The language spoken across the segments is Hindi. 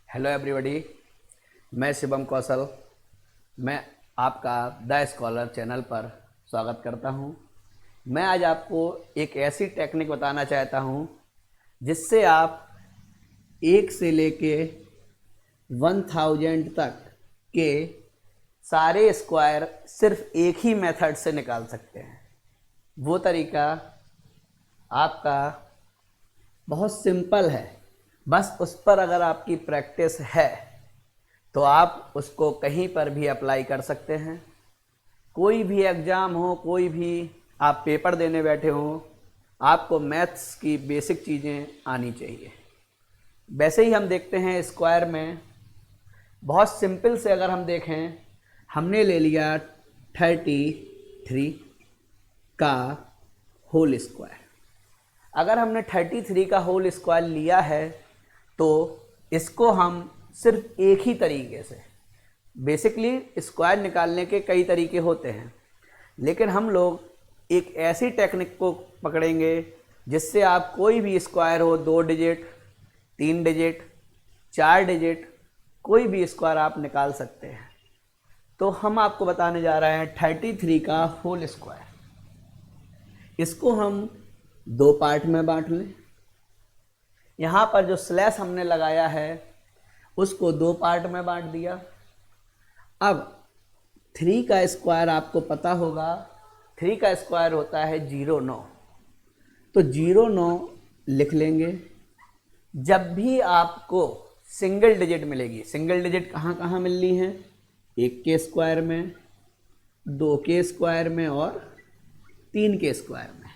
हेलो एवरीबॉडी, मैं शिवम कौशल। मैं आपका द स्कॉलर चैनल पर स्वागत करता हूं। मैं आज आपको एक ऐसी टेक्निक बताना चाहता हूं जिससे आप 1 से लेके 1000 तक के सारे स्क्वायर सिर्फ एक ही मेथड से निकाल सकते हैं। वो तरीका आपका बहुत सिंपल है, बस उस पर अगर आपकी प्रैक्टिस है तो आप उसको कहीं पर भी अप्लाई कर सकते हैं। कोई भी एग्ज़ाम हो, कोई भी आप पेपर देने बैठे हो, आपको मैथ्स की बेसिक चीज़ें आनी चाहिए। वैसे ही हम देखते हैं स्क्वायर में बहुत सिंपल से अगर हम देखें, हमने ले लिया 33 का होल स्क्वायर। अगर हमने 33 का होल स्क्वायर लिया है तो इसको हम सिर्फ एक ही तरीके से, बेसिकली स्क्वायर निकालने के कई तरीके होते हैं, लेकिन हम लोग एक ऐसी टेक्निक को पकड़ेंगे जिससे आप कोई भी स्क्वायर हो, 2 डिजिट, 3 डिजिट, 4 डिजिट, कोई भी स्क्वायर आप निकाल सकते हैं। तो हम आपको बताने जा रहे हैं 33 का होल स्क्वायर। इसको हम 2 पार्ट में बांट लें। यहाँ पर जो स्लैश हमने लगाया है उसको 2 पार्ट में बांट दिया। अब 3 का स्क्वायर आपको पता होगा, 3 का स्क्वायर होता है 09। तो 09 लिख लेंगे। जब भी आपको सिंगल डिजिट मिलेगी, सिंगल डिजिट कहाँ कहाँ मिल रही हैं? 1 के स्क्वायर में, 2 के स्क्वायर में और 3 के स्क्वायर में।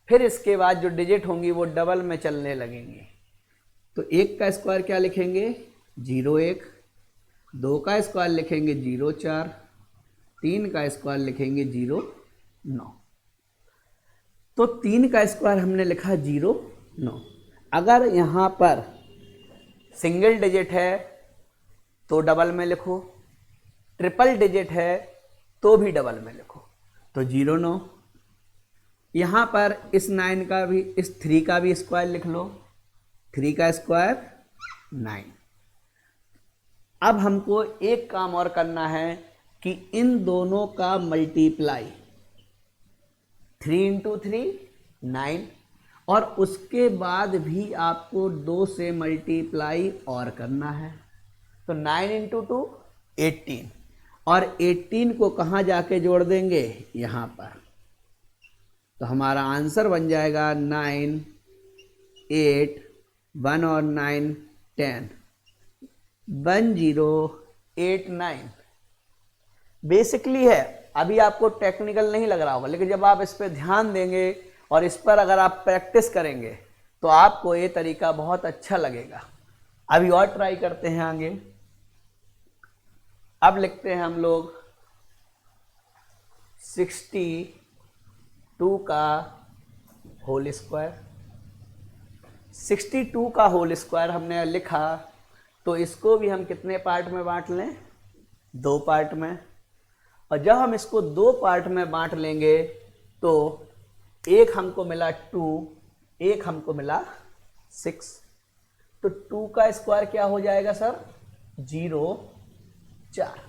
फिर इसके बाद जो डिजिट होंगी वो डबल में चलने लगेंगी। तो 1 का स्क्वायर क्या लिखेंगे? 01। 2 का स्क्वायर लिखेंगे 04। 3 का स्क्वायर लिखेंगे 09। तो 3 का स्क्वायर हमने लिखा 09। अगर यहाँ पर सिंगल डिजिट है तो डबल में लिखो, ट्रिपल डिजिट है तो भी डबल में लिखो। तो 09। यहाँ पर इस 9 का भी, इस 3 का भी स्क्वायर लिख लो। 3 का स्क्वायर 9। अब हमको एक काम और करना है कि इन दोनों का मल्टीप्लाई 3 इंटू 3 9, और उसके बाद भी आपको 2 से मल्टीप्लाई और करना है। तो 9 इंटू 2 18, और 18 को कहाँ जाके जोड़ देंगे? यहाँ पर। तो हमारा आंसर बन जाएगा 9, 8, 1 और 9 10, 1089। बेसिकली है, अभी आपको टेक्निकल नहीं लग रहा होगा, लेकिन जब आप इस पर ध्यान देंगे और इस पर अगर आप प्रैक्टिस करेंगे तो आपको ये तरीका बहुत अच्छा लगेगा। अभी और ट्राई करते हैं आगे। अब लिखते हैं हम लोग 62 का होल स्क्वायर। 62 का होल स्क्वायर हमने लिखा, तो इसको भी हम कितने पार्ट में बांट लें? 2 पार्ट में। और जब हम इसको 2 पार्ट में बांट लेंगे तो एक हमको मिला 2, एक हमको मिला 6। तो 2 का स्क्वायर क्या हो जाएगा सर? 04।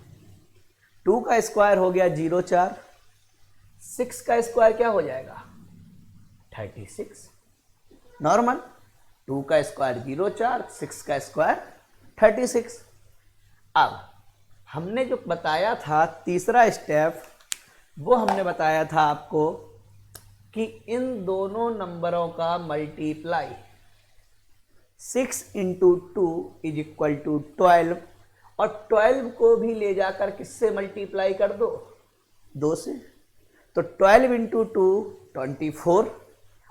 2 का स्क्वायर हो गया 04। 6 का स्क्वायर क्या हो जाएगा? 36। नॉर्मल। 2 का स्क्वायर 04, 6 का स्क्वायर 36। अब हमने जो बताया था तीसरा स्टेप, वो हमने बताया था आपको कि इन दोनों नंबरों का multiply 6 into 2 is equal to 12, और 12 को भी ले जाकर किससे मल्टीप्लाई कर दो? 2 से। तो 12 इंटू 2 24,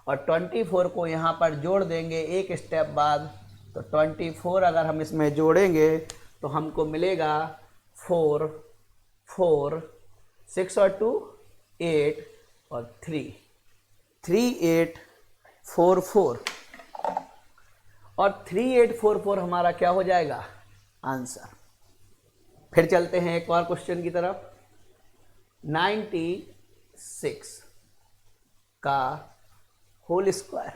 और 24 को यहाँ पर जोड़ देंगे एक स्टेप बाद। तो 24 अगर हम इसमें जोड़ेंगे तो हमको मिलेगा 4, 4, 6 और 2 8 और 3, 3844, और 3844 हमारा क्या हो जाएगा? आंसर। फिर चलते हैं एक और क्वेश्चन की तरफ। 96 का होल स्क्वायर।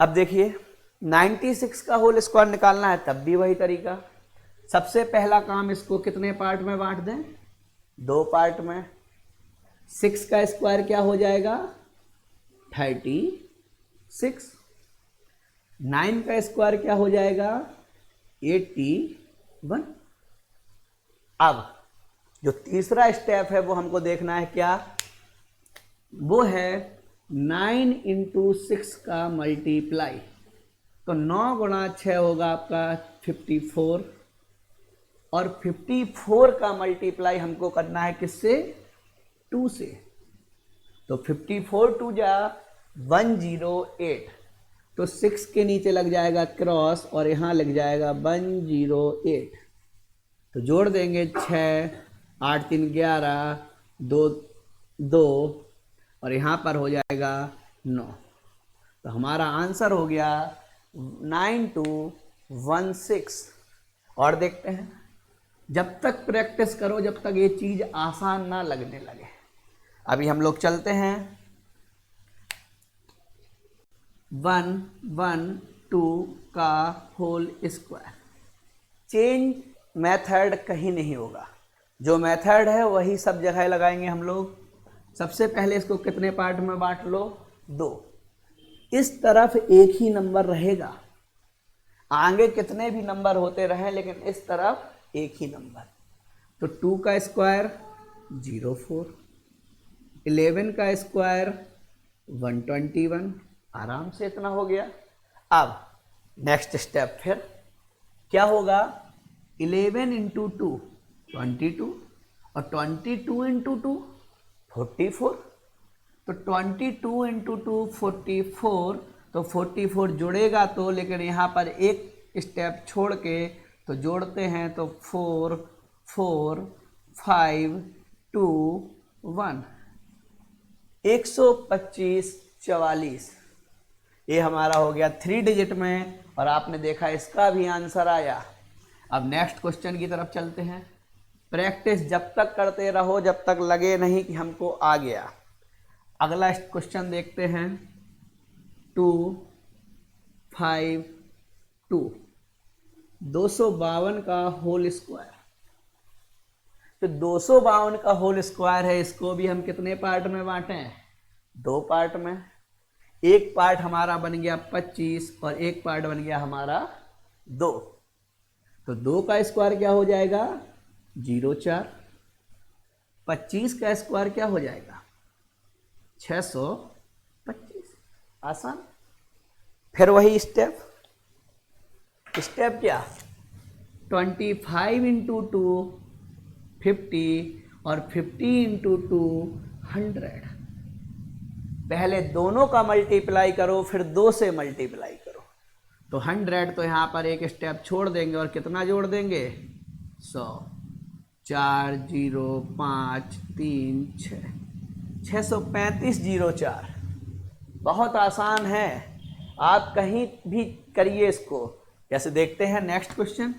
अब देखिए, 96 का होल स्क्वायर निकालना है तब भी वही तरीका। सबसे पहला काम, इसको कितने पार्ट में बांट दें? 2 पार्ट में। 6 का स्क्वायर क्या हो जाएगा? 36। 9 का स्क्वायर क्या हो जाएगा? 81। अब जो तीसरा स्टेप है वो हमको देखना है क्या? वो है 9 इंटू 6 का मल्टीप्लाई। तो 9 गुणा 6 होगा आपका 54, और 54 का मल्टीप्लाई हमको करना है किससे? 2 से। तो 54 2 जा 108, तो 6 के नीचे लग जाएगा क्रॉस और यहाँ लग जाएगा 108। तो जोड़ देंगे 6, 8 3 11, 2 2, और यहाँ पर हो जाएगा 9। तो हमारा आंसर हो गया 9216। और देखते हैं, जब तक प्रैक्टिस करो, जब तक ये चीज़ आसान ना लगने लगे। अभी हम लोग चलते हैं 112 का होल स्क्वायर। चेंज मेथड कहीं नहीं होगा, जो मेथड है वही सब जगह लगाएंगे हम लोग। सबसे पहले इसको कितने पार्ट में बांट लो? 2। इस तरफ एक ही नंबर रहेगा, आगे कितने भी नंबर होते रहें लेकिन इस तरफ एक ही नंबर। तो 2 का स्क्वायर 04, 11 का स्क्वायर 121। आराम से इतना हो गया। अब नेक्स्ट स्टेप फिर क्या होगा? 11 इंटू 2 22, और 22 इंटू 2 44। तो 22 इंटू 2 44, तो 44 जुड़ेगा तो, लेकिन यहाँ पर एक स्टेप छोड़ के तो जोड़ते हैं, तो 4 4 5 2 1, 125 44। ये हमारा हो गया 3 डिजिट में, और आपने देखा इसका भी आंसर आया। अब नेक्स्ट क्वेश्चन की तरफ चलते हैं। प्रैक्टिस जब तक करते रहो जब तक लगे नहीं कि हमको आ गया। अगला क्वेश्चन देखते हैं 2 5 2, 252 का होल स्क्वायर। तो 252 का होल स्क्वायर है, इसको भी हम कितने पार्ट में बांटें? 2 पार्ट में। एक पार्ट हमारा बन गया 25 और एक पार्ट बन गया हमारा 2। तो 2 का स्क्वायर क्या हो जाएगा? 04। 25 का स्क्वायर क्या हो जाएगा? 625। आसान। फिर वही स्टेप क्या? 25 इंटू 2 50, और 50 इंटू 2 100। पहले दोनों का मल्टीप्लाई करो, फिर 2 से मल्टीप्लाई करो। तो 100, तो यहाँ पर एक स्टेप छोड़ देंगे और कितना जोड़ देंगे? 100। 4 0 5 3 6, 635 04। बहुत आसान है, आप कहीं भी करिए इसको। कैसे देखते हैं नेक्स्ट क्वेश्चन।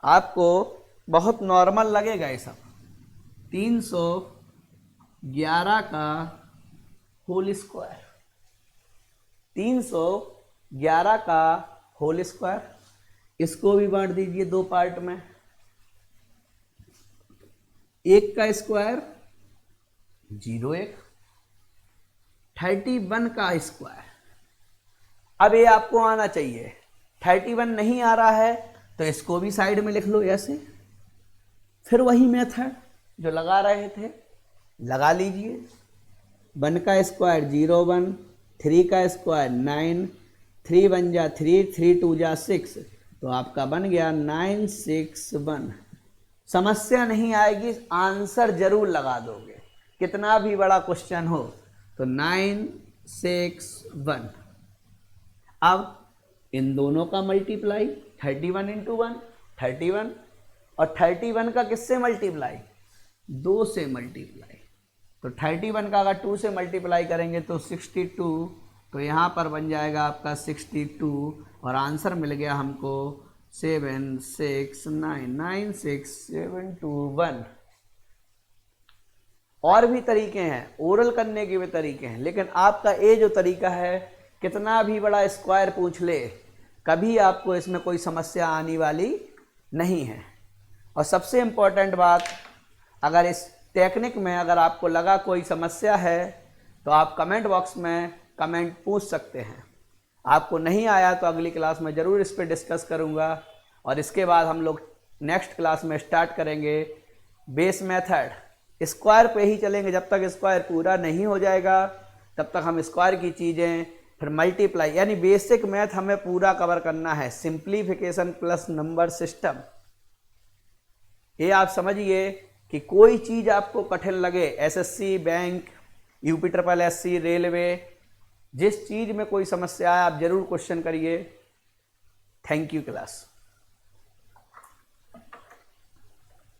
आपको बहुत नॉर्मल लगेगा ये सब। 311 का होल स्क्वायर। 311 का होल स्क्वायर, इसको भी बांट दीजिए 2 पार्ट में। 1 का स्क्वायर 01, 31 का स्क्वायर। अब ये आपको आना चाहिए, 31 नहीं आ रहा है तो इसको भी साइड में लिख लो ऐसे। फिर वही मेथड जो लगा रहे थे लगा लीजिए। 1 का स्क्वायर 01, 3 का स्क्वायर 9, 3 1 जा 3, 3 2 जा 6, तो आपका बन गया 961। समस्या नहीं आएगी, आंसर जरूर लगा दोगे, कितना भी बड़ा क्वेश्चन हो। तो 961। अब इन दोनों का मल्टीप्लाई 31 इंटू 1 31, और 31 का किससे मल्टीप्लाई? 2 से मल्टीप्लाई। तो 31 का अगर 2 से मल्टीप्लाई करेंगे तो 62, तो यहाँ पर बन जाएगा आपका 62, और आंसर मिल गया हमको 7699671। और भी तरीके हैं, ओरल करने के भी तरीके हैं, लेकिन आपका ये जो तरीका है कितना भी बड़ा स्क्वायर पूछ ले, कभी आपको इसमें कोई समस्या आने वाली नहीं है। और सबसे इम्पोर्टेंट बात, अगर इस टेक्निक में अगर आपको लगा कोई समस्या है तो आप कमेंट बॉक्स में कमेंट पूछ सकते हैं। आपको नहीं आया तो अगली क्लास में ज़रूर इस पर डिस्कस करूँगा, और इसके बाद हम लोग नेक्स्ट क्लास में स्टार्ट करेंगे बेस मेथड। स्क्वायर पे ही चलेंगे, जब तक स्क्वायर पूरा नहीं हो जाएगा तब तक हम स्क्वायर की चीज़ें, फिर मल्टीप्लाई, यानी बेसिक मैथ हमें पूरा कवर करना है। सिंप्लीफिकेशन प्लस नंबर सिस्टम, ये आप समझिए कि कोई चीज़ आपको कठिन लगे, SSC, bank, UP triple SC, railway, जिस चीज़ में कोई समस्या है आप ज़रूर क्वेश्चन करिए। Thank you class.